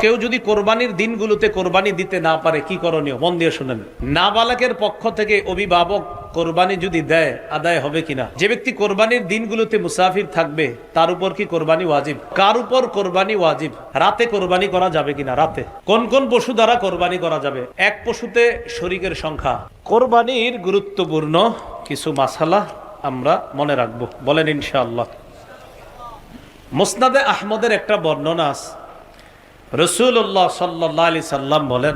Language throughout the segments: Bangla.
কেউ যদি কোরবানির দিনগুলোতে কোরবানি দিতে না পারে কি করণীয়? মন দিয়ে শুনেন। নাবালকের পক্ষ থেকে অভিভাবক কোরবানি যদি দেয়, আদায় হবে কিনা? যে ব্যক্তি কোরবানির দিনগুলোতে মুসাফির থাকবে তার উপর কি কোরবানি ওয়াজিব? কার উপর কোরবানি ওয়াজিব? রাতে কোরবানি করা যাবে কিনা? রাতে কোন কোন পশু দ্বারা কোরবানি করা যাবে? এক পশুতে শরীকের সংখ্যা। কোরবানির গুরুত্বপূর্ণ কিছু মাসালা আমরা মনে রাখবো, বলেন ইনশাআল্লাহ। মুসনাদে আহমদের একটা বর্ণনা আছে, রাসূলুল্লাহ সাল্লাল্লাহু আলাইহি সাল্লাম বলেন,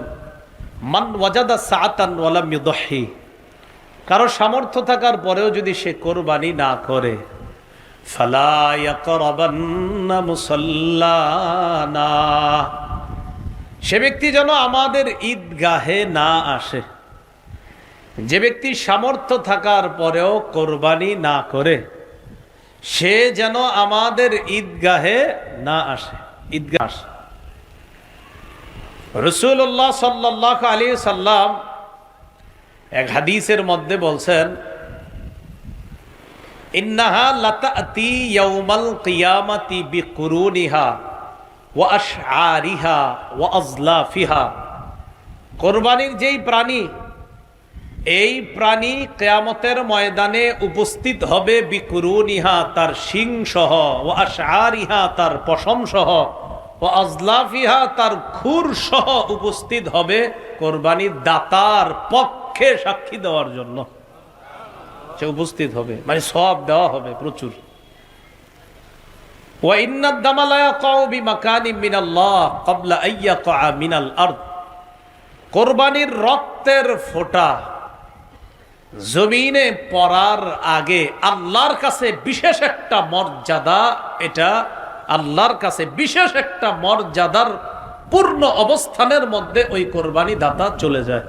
মান ওয়াজাদা সাআতান ওয়া লাম ইউদহি, কারো সামর্থ্য থাকার পরেও যদি সে কোরবানি না করে, ফালা ইয়াকরাবান্না মুসাল্লানা, সে ব্যক্তি যেন আমাদের ঈদগাহে না আসে। যে ব্যক্তি সামর্থ্য থাকার পরেও কোরবানি না করে সে যেন আমাদের ঈদগাহে না আসে। ঈদগাহ আসে। রাসূলুল্লাহ সাল্লাল্লাহু আলাইহি সাল্লাম এক হাদিসের মধ্যে বলছেন, ইন্নাহা লাতাতি ইয়াউমাল কিয়ামাতি বিকুরুনিহা ওয়া আশআরিহা ওয়া আজলাফিহা, কোরবানির যেই প্রাণী, এই প্রাণী কিয়ামতের ময়দানে উপস্থিত হবে, বিকুরুনিহা তার শিং সহ, ওয়া আশআরিহা তার পশম সহ, ওয়া আজলাফিহা তার খুর সহ উপস্থিত হবে কোরবানির দাতার পক্ষে সাক্ষী দেওয়ার জন্য। সে উপস্থিত হবে, মানে সব দেওয়া হবে প্রচুর। ওয়া ইন্নাদ দামা লা ইয়াকাউ বিমাকানিম মিনাল্লাহ ক্বাবলা আন ইয়াকা মিনাল আরদ, কোরবানির রক্তের ফোঁটা জমিনে পড়ার আগে আল্লাহর কাছে বিশেষ একটা মর্যাদা, এটা আল্লাহর কাছে বিশেষ একটা মর্যাদার পূর্ণ অবস্থানের মধ্যে ওই কোরবানি দাতা চলে যায়।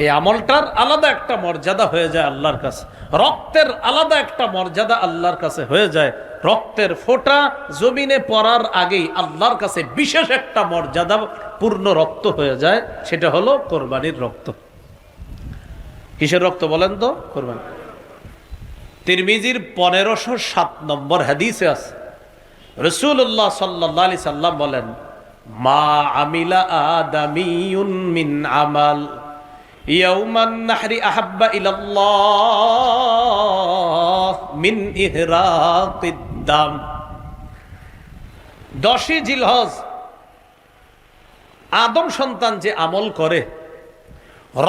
এই আমলটার আলাদা একটা মর্যাদা হয়ে যায় আল্লাহর কাছে, রক্তের আলাদা একটা মর্যাদা আল্লাহর কাছে হয়ে যায়। রক্তের ফোঁটা জমিনে পড়ার আগেই আল্লাহর কাছে বিশেষ একটা মর্যাদা পূর্ণ রক্ত হয়ে যায়, সেটা হলো কোরবানির রক্ত। কিসের রক্ত বলেন তো? কোরবানি। তিরমিজির 1507 নম্বর হাদিসে আছে, রাসূলুল্লাহ সাল্লাল্লাহু আলাইহি সাল্লাম বলেন, মা আমিলা আদামিয়ুন মিন আমাল ইয়াউমান নাহরি আহাব্বা ইলাল্লাহ মিন ইহরাকিদ দাম। 10ই জিলহজ আদম সন্তান যে আমল করে,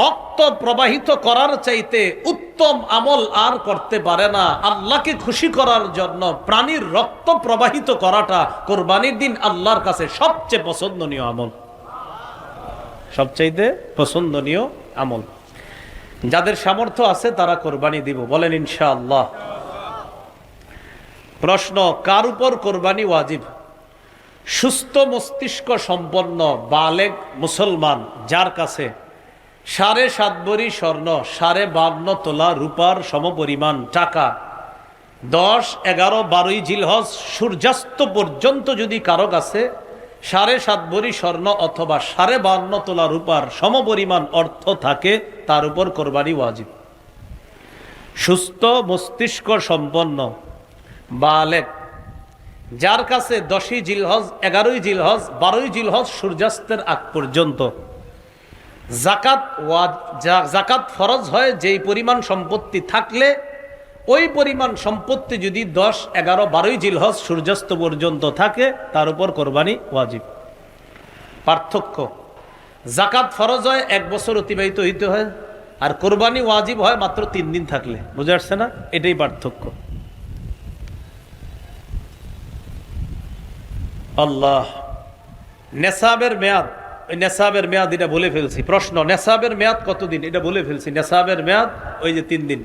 রক্ত প্রবাহিত করার চাইতে উত্তম আমল আর করতে পারে না। আল্লাহকে খুশি করার জন্য প্রাণীর রক্ত প্রবাহিত করাটা কোরবানির দিন আল্লাহর কাছে সবচেয়ে পছন্দনীয় আমল, সবচাইতে পছন্দনীয় আমল। যাদের সামর্থ্য আছে তারা কোরবানি দিব, বলেন ইনশাআল্লাহ। প্রশ্ন, কার উপর কোরবানি ওয়াজিব? সুস্থ মস্তিষ্ক সম্পন্ন বালেগ মুসলমান যার কাছে 7.5 ভরি স্বর্ণ, 52.5 তোলা রূপার সমপরিমাণ টাকা 10, 11, 12 জিলহজ সূর্যাস্ত পর্যন্ত যদি কারো কাছে 7.5 ভরি স্বর্ণ অথবা 52.5 তোলা রূপার সমপরিমাণ অর্থ থাকে, তার উপর কোরবানি ওয়াজিব। সুস্থ মস্তিষ্ক সম্পন্ন বালেগ যার কাছে 10ই জিলহজ, 11ই জিলহজ, 12ই জিলহজ সূর্যাস্তের আগ পর্যন্ত জাকাত ফরজ হয়, যেই পরিমাণ সম্পত্তি থাকলে ওই পরিমাণ সম্পত্তি যদি 10, 11, 12 জিলহজ সূর্যাস্ত পর্যন্ত থাকে তার উপর কোরবানি ওয়াজিব। পার্থক্য, জাকাত ফরজ হয় 1 বছর অতিবাহিত হইতে হয়, আর কোরবানি ওয়াজিব হয় মাত্র 3 দিন থাকলে। বুঝে আসছে না? এটাই পার্থক্য। আল্লাহ, নেসাবের মেয়াদ, নেসাবের মেয়াদ এটা বলে ফেলছি। প্রশ্ন, নেসাবের মেয়াদ কতদিন? এটা বলে ফেলছি। নেসাবের মেয়াদ ওই যে 3 দিন,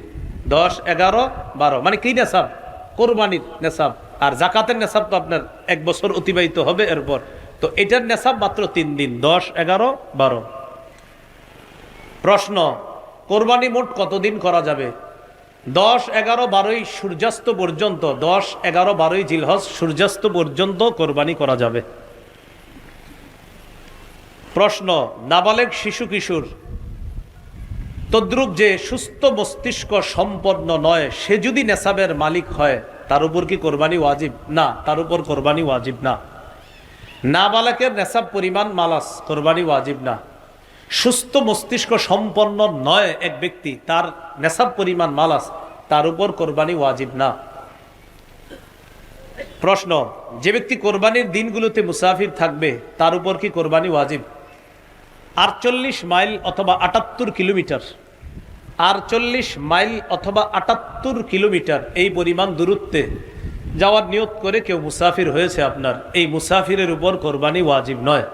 10, 11, 12, মানে কি নেসাব? কোরবানির নেসাব। আর জাকাতের নেসাব তো আপনার 1 বছর অতিবাহিত হবে এরপর, তো এটার নেসাব মাত্র 3 দিন, 10, 11, 12। প্রশ্ন, কোরবানি মোট কতদিন করা যাবে? 10, 11, 12 সূর্যাস্ত পর্যন্ত, 10, 11, 12 জিলহজ সূর্যাস্ত পর্যন্ত কোরবানি করা যাবে। প্রশ্ন, নাবালেগ শিশু কিশোর তদ্রুপ যে সুস্থ মস্তিষ্ক সম্পন্ন নয়, সে যদি নেসাবের মালিক হয় তার উপর কি কোরবানি ওয়াজিব? না, তার উপর কোরবানি ওয়াজিব না। নাবালকের নেশাব পরিমাণ মালাস কোরবানি ওয়াজিব না। সুস্থ মস্তিষ্ক সম্পন্ন নয় এক ব্যক্তি, তার নেশাব পরিমাণ মালাস, তার উপর কোরবানি ওয়াজিব না। প্রশ্ন, যে ব্যক্তি কোরবানির দিনগুলোতে মুসাফির থাকবে তার উপর কি কোরবানি ওয়াজিব? 48 মাইল অথবা 78 কিলোমিটার, 48 মাইল অথবা 78 কিলোমিটার এই পরিমাণ দূরত্বে যাওয়ার নিয়ত করে কেউ মুসাফির হয়েছে আপনার, এই মুসাফিরের উপর কোরবানি ওয়াজিব নয়।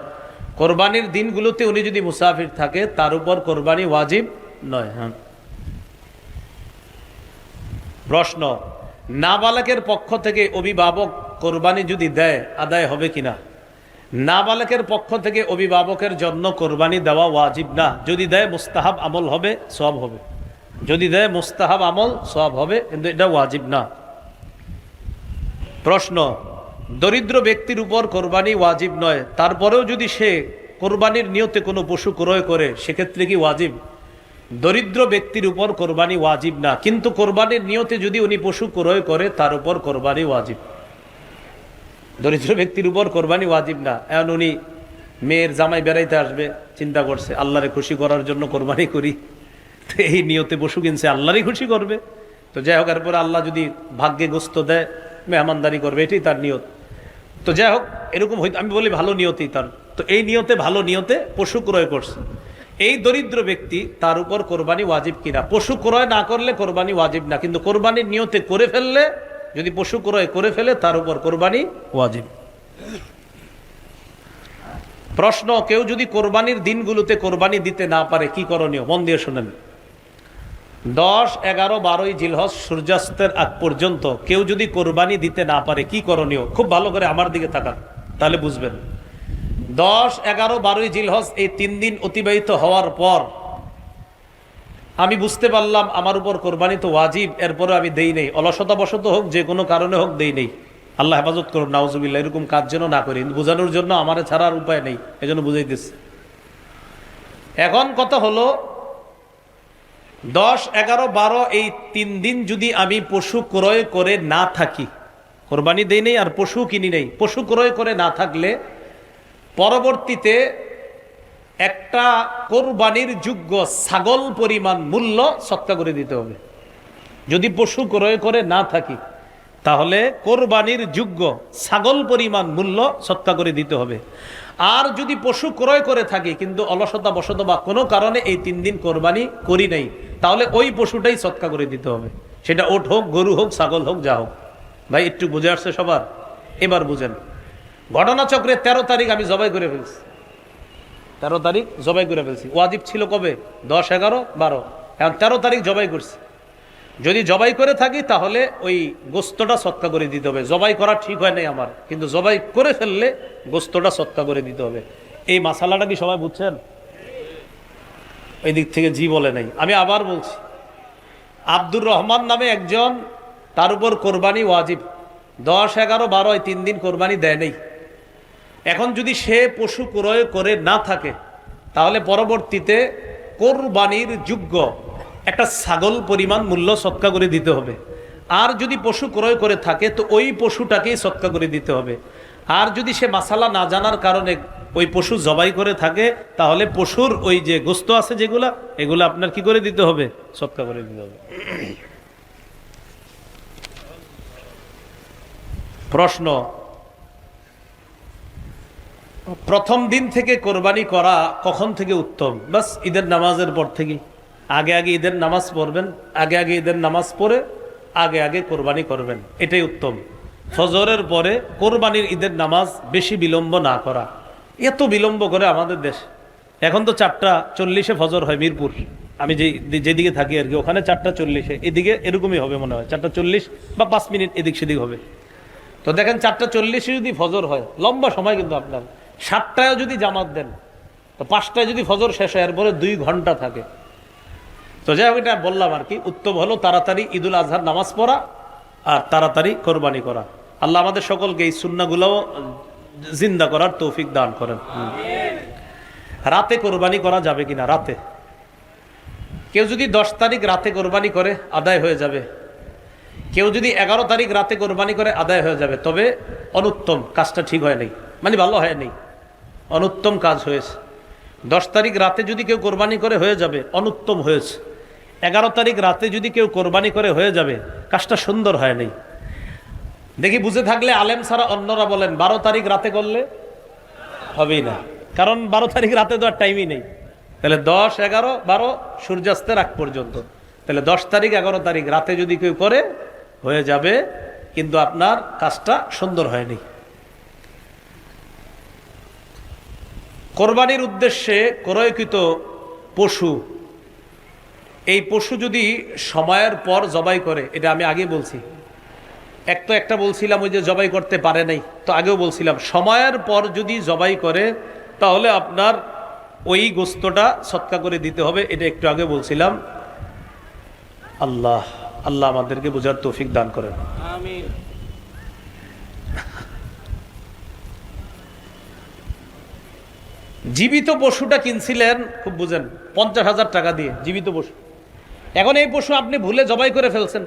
কোরবানির দিনগুলোতে উনি যদি মুসাফির থাকে তার উপর কোরবানি ওয়াজিব নয়। হ্যাঁ। প্রশ্ন, নাবালকের পক্ষ থেকে অভিভাবক কোরবানি যদি দেয় আদায় হবে কিনা? নাবালকের পক্ষ থেকে অভিভাবকের জন্য কোরবানি দেওয়া ওয়াজিব না। যদি দেয় মুস্তাহাব আমল হবে, সওয়াব হবে। যদি দেয় মুস্তাহাব আমল, সওয়াব হবে, কিন্তু এটা ওয়াজিব না। প্রশ্ন, দরিদ্র ব্যক্তির উপর কোরবানি ওয়াজিব নয়, তারপরেও যদি সে কোরবানির নিয়তে কোনো পশু ক্রয় করে সেক্ষেত্রে কি ওয়াজিব? দরিদ্র ব্যক্তির উপর কোরবানি ওয়াজিব না, কিন্তু কোরবানির নিয়তে যদি উনি পশু ক্রয় করে তার উপর কোরবানি ওয়াজিব। দরিদ্র ব্যক্তির উপর কোরবানি ওয়াজিব না। এখন উনি মেয়ের জামাই বেড়াইতে আসবে, চিন্তা করছে আল্লাহরে খুশি করার জন্য কোরবানি করি, তো এই নিয়তে পশু কিনছে, আল্লাহরই খুশি করবে। তো যাই হোক, এরপরে আল্লাহ যদি ভাগ্যে গোস্ত দেয় মেহমানদারি করবে, এটাই তার নিয়ত। তো যাই হোক, এরকম হয়তো আমি বলি ভালো নিয়তেই তার, তো এই নিয়তে ভালো নিয়তে পশু ক্রয় করছে। এই দরিদ্র ব্যক্তি, তার উপর কোরবানি ওয়াজিব কিনা? পশু ক্রয় না করলে কোরবানি ওয়াজিব না, কিন্তু কোরবানির নিয়তে করে ফেললে, যদি পশু ক্রয় করে ফেলে তার উপর কোরবানি ওয়াজিব। প্রশ্ন, কেউ যদি কোরবানির দিনগুলোতে কোরবানি দিতে না পারে কি করণীয়? মন দিয়ে শুনেন। 10, 11, 12 জিলহজ সূর্যাস্তের আগ পর্যন্ত কেউ যদি কোরবানি দিতে না পারে কি করণীয়? খুব ভালো করে আমার দিকে তাকান, তাহলে বুঝবেন। 10, 11, 12 জিলহজ এই 3 দিন অতিবাহিত হওয়ার পর আমি বুঝতে পারলাম আমার উপর কোরবানি তো ওয়াজিব, এরপরে আমি দেই নেই, অলসতাবশত হোক, যে কোনো কারণে হোক দেই নেই, আল্লাহ হেফাজত করুন, নাউজুবিল্লাহ, এরকম কাজ যেন না করি। বোঝানোর জন্য আমার ছাড়ার উপায় নেই, এজন্য বুঝাইতেছি। এখন কথা হলো 10, 11, 12 এই 3 দিন যদি আমি পশু ক্রয় করে না থাকি, কোরবানি দেই নেই আর পশু কিনি নেই, পশু ক্রয় করে না থাকলে পরবর্তীতে একটা কোরবানির যোগ্য ছাগল পরিমাণ মূল্য সৎকা করে দিতে হবে। যদি পশু ক্রয় করে না থাকি তাহলে কোরবানির যোগ্য ছাগল পরিমাণ মূল্য সৎকা করে দিতে হবে। আর যদি পশু ক্রয় করে থাকি কিন্তু অলসতা বশত বা কোনো কারণে এই 3 দিন কোরবানি করি নাই, তাহলে ওই পশুটাই সৎকা করে দিতে হবে, সেটা ওট হোক, গরু হোক, ছাগল হোক, যা হোক। ভাই একটু বুঝে আসছে সবার? এবার বুঝেন। ঘটনাচক্রে 13 তারিখ আমি জবাই করে ফেলছি, 13 তারিখ জবাই করে ফেলছি। ওয়াজিব ছিল কবে? 10, 11, 12, এখন 13 তারিখ জবাই করছি। যদি জবাই করে থাকি তাহলে ওই গোস্তটা সৎকা করে দিতে হবে। জবাই করা ঠিক হয় নাই আমার, কিন্তু জবাই করে ফেললে গোস্তটা সৎকা করে দিতে হবে। এই মাসালাটা কি সবাই বুঝছেন? এই দিক থেকে জি বলে নাই। আমি আবার বলছি, আব্দুর রহমান নামে একজন, তার উপর কোরবানি ওয়াজিব, 10, 11, 12 এই 3 দিন কোরবানি দেয় নেই। এখন যদি সে পশু ক্রয় করে না থাকে তাহলে পরবর্তীতে কোরবানির যোগ্য একটা ছাগল পরিমাণ মূল্য সৎকা করে দিতে হবে। আর যদি পশু ক্রয় করে থাকে তো ওই পশুটাকেই সৎকা করে দিতে হবে। আর যদি সে মাসালা না জানার কারণে ওই পশু জবাই করে থাকে তাহলে পশুর ওই যে গোস্ত আছে যেগুলা, এগুলো আপনার কি করে দিতে হবে? সৎকা করে দিতে হবে। প্রশ্ন, প্রথম দিন থেকে কোরবানি করা কখন থেকে উত্তম? বাস ঈদের নামাজের পর থেকে। আগে আগে ঈদের নামাজ পড়বেন, আগে আগে ঈদের নামাজ পড়ে আগে আগে কোরবানি করবেন, এটাই উত্তম। ফজরের পরে কোরবানির ঈদের নামাজ বেশি বিলম্ব না করা। এত বিলম্ব করে আমাদের দেশ। এখন তো 4:40 ফজর হয় মিরপুর, আমি যেদিকে থাকি আর কি, ওখানে 4:40, এদিকে এরকমই হবে মনে হয়, 4:40 বা 5 মিনিট এদিক সেদিক হবে। তো দেখেন 4:40 যদি ফজর হয়, লম্বা সময় কিন্তু আপনার। 7টায় যদি জামাত দেন তো 5টায় যদি ফজর শেষ হয়, এরপরে 2 ঘন্টা থাকে। তো যাই হোক, এটা বললাম আর কি, উত্তম হলো তাড়াতাড়ি ঈদুল আজহার নামাজ পড়া আর তাড়াতাড়ি কোরবানি করা। আল্লাহ আমাদের সকলকে এই সুন্নাহগুলোও জিন্দা করার তৌফিক দান করেন। রাতে কোরবানি করা যাবে কিনা? রাতে কেউ যদি 10 তারিখ রাতে কোরবানি করে আদায় হয়ে যাবে, কেউ যদি 11 তারিখ রাতে কোরবানি করে আদায় হয়ে যাবে, তবে অনুত্তম, কাজটা ঠিক হয় নাই। মানে ভালো হয়নি, অনুত্তম কাজ হয়েছে। 10 তারিখ রাতে যদি কেউ কোরবানি করে হয়ে যাবে, অনুত্তম হয়েছে। 11 তারিখ রাতে যদি কেউ কোরবানি করে হয়ে যাবে, কাজটা সুন্দর হয়নি। দেখি বুঝে থাকলে আলেম ছাড়া অন্যরা বলেন 12 তারিখ রাতে করলে হবেই না, কারণ 12 তারিখ রাতে তো আর টাইমই নেই। তাহলে 10, 11, 12 সূর্যাস্তের আগ পর্যন্ত, তাহলে 10 তারিখ 11 তারিখ রাতে যদি কেউ করে হয়ে যাবে, কিন্তু আপনার কাজটা সুন্দর হয়নি। কোরবানির উদ্দেশ্যে ক্রয়কৃত পশু, এই পশু যদি সময়ের পর জবাই করে, এটা আমি আগে বলছি, একটা বলছিলাম ওই যে জবাই করতে পারে নাই, তো আগেও বলছিলাম সময়ের পর যদি জবাই করে তাহলে আপনার ওই গোস্তটা সৎকা করে দিতে হবে, এটা একটু আগে বলছিলাম। আল্লাহ আল্লাহ আমাদেরকে বোঝার তৌফিক দান করেন, আমিন। জীবিত পশুটা কিনছিলেন, খুব বুঝেন, 50,000 টাকা দিয়ে জীবিত পশু। এখন এই পশু আপনি ভুলে জবাই করে ফেলছেন।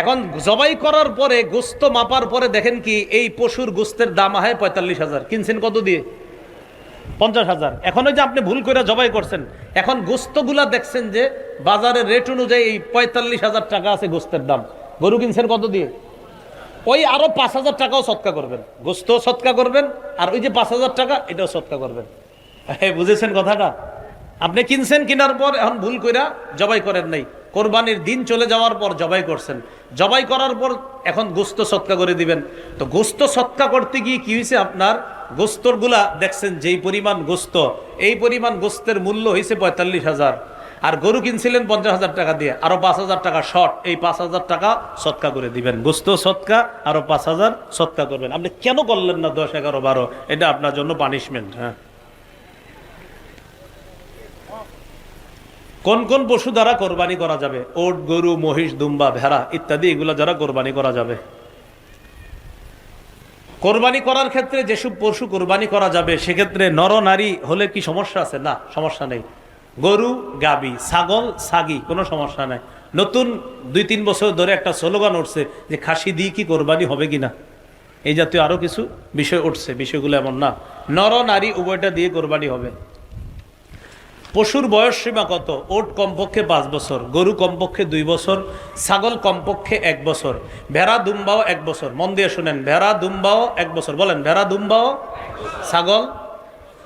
এখন জবাই করার পরে গোস্ত মাপার পরে দেখেন কি এই পশুর গোস্তের দাম হয় 45,000, কিনছেন কত দিয়ে? 50,000। এখন ওই যে আপনি ভুল করে জবাই করছেন, এখন গোস্তগুলা দেখছেন যে বাজারের রেট অনুযায়ী এই 45,000 টাকা আছে গোস্তের দাম। গরু কিনছেন কত দিয়ে? ওই আরো 5,000 টাকাও সৎকা করবেন, গোস্ত সৎকা করবেন, আর ওই যে 5,000 টাকা এটাও সৎকা করবেন। বুঝেছেন কথাটা? আপনি কিনছেন, কেনার পর এখন ভুল কইরা জবাই করেন নাই, কোরবানির দিন চলে যাওয়ার পর জবাই করছেন, জবাই করার পর এখন গোস্ত সৎকা করে দিবেন। তো গোস্ত সৎকা করতে গিয়ে কি হয়েছে, আপনার গোস্তরগুলা দেখছেন যেই পরিমাণ গোস্ত, এই পরিমাণ গোস্তের মূল্য হয়েছে 45,000, আর গরু কিনছিলেন 50,000 টাকা দিয়ে, আরো 5,000 টাকা শর্ট, এই 5,000 টাকা সৎকা করে দিবেন। গোস্ত সৎকা, আরো 5,000 সৎকা করবেন। আপনি কেন করলেন না 10, 11, 12? এটা আপনার জন্য পানিশমেন্ট। হ্যাঁ, কোন কোন পশু দ্বারা কোরবানি করা যাবে? ওট, গরু, মহিষ, দুম্বা, ভেড়া ইত্যাদি, এগুলো দ্বারা কোরবানি করা যাবে। কোরবানি করার ক্ষেত্রে যেসব পশু কোরবানি করা যাবে সেক্ষেত্রে নর নারী হলে কি সমস্যা আছে? না, সমস্যা নেই। গরু, গাবি, ছাগল, ছাগি, কোনো সমস্যা নাই। নতুন 2-3 বছর ধরে একটা স্লোগান উঠছে যে খাসি দিয়ে কি কোরবানি হবে কিনা, এই জাতীয় আরো কিছু বিষয় উঠছে। বিষয়গুলো এমন না, নর নারী উভয়টা দিয়ে কোরবানি হবে। পশুর বয়স সীমা কত? ওট কমপক্ষে 5 বছর, গরু কমপক্ষে 2 বছর, ছাগল কমপক্ষে 1 বছর, ভেড়া দুম্বাও 1 বছর। মন দিয়ে শুনেন, ভেড়া দুম্বাও 1 বছর। বলেন, ভেড়া দুম্বাও, ছাগল।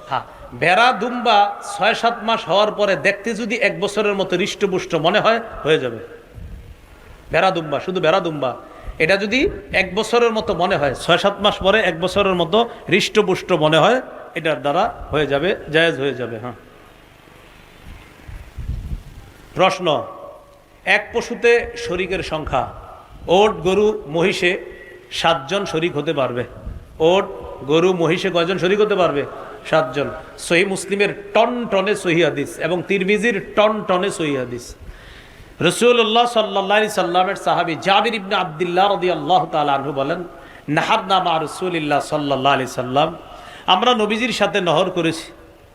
হ্যাঁ, ভেড়া দুম্বা 6-7 মাস হওয়ার পরে দেখতে যদি 1 বছরের মতো হৃষ্টপুষ্ট মনে হয়, হয়ে যাবে। ভেড়া দুম্বা, শুধু ভেড়া দুম্বা, এটা যদি 1 বছরের মতো মনে হয়, 6-7 মাস পরে 1 বছরের মতো হৃষ্টপুষ্ট মনে হয়, এটার দ্বারা হয়ে যাবে, জায়েজ হয়ে যাবে। হ্যাঁ, প্রশ্ন, এক পশুতে শরীকের সংখ্যা, ওট, গরু, মহিষে 7 জন শরীক হতে পারবে। ওট, গরু, মহিষে কয়জন শরীক হতে পারবে? 7 জন। সহিহ মুসলিমের টন টনে সহিহ হাদিস এবং তিরমিজির টন টনে সহিহ হাদিস। রাসূলুল্লাহ সাল্লাল্লাহু আলাইহি সাল্লামের সাহাবী জাবির ইবনে আব্দুল্লাহ রাদিয়াল্লাহু তাআলা আনহু বলেন, নাহারনা মা রাসূলিল্লাহ সাল্লাল্লাহু আলাইহি সাল্লাম, আমরা নবীজির সাথে নহর করেছি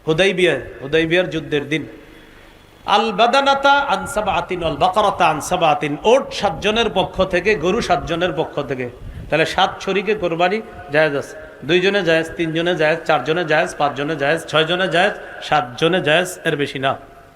হুদাইবিয়ার যুদ্ধের দিন। আল বাদানাতা আন সাবআতিন ওয়াল বাকারাতা আন সাবআতিন, ওট 7 জনের পক্ষ থেকে, গরু 7 জনের পক্ষ থেকে। তাহলে 7 শরীকে কোরবানি জায়েজ আছে। 2 জনে জায়েজ, 3 জনে জায়েজ, 4 জনে জায়েজ, 5 জনে জায়েজ, 6 জনে জায়েজ, 7 জনে জায়েজ, এর বেশি না।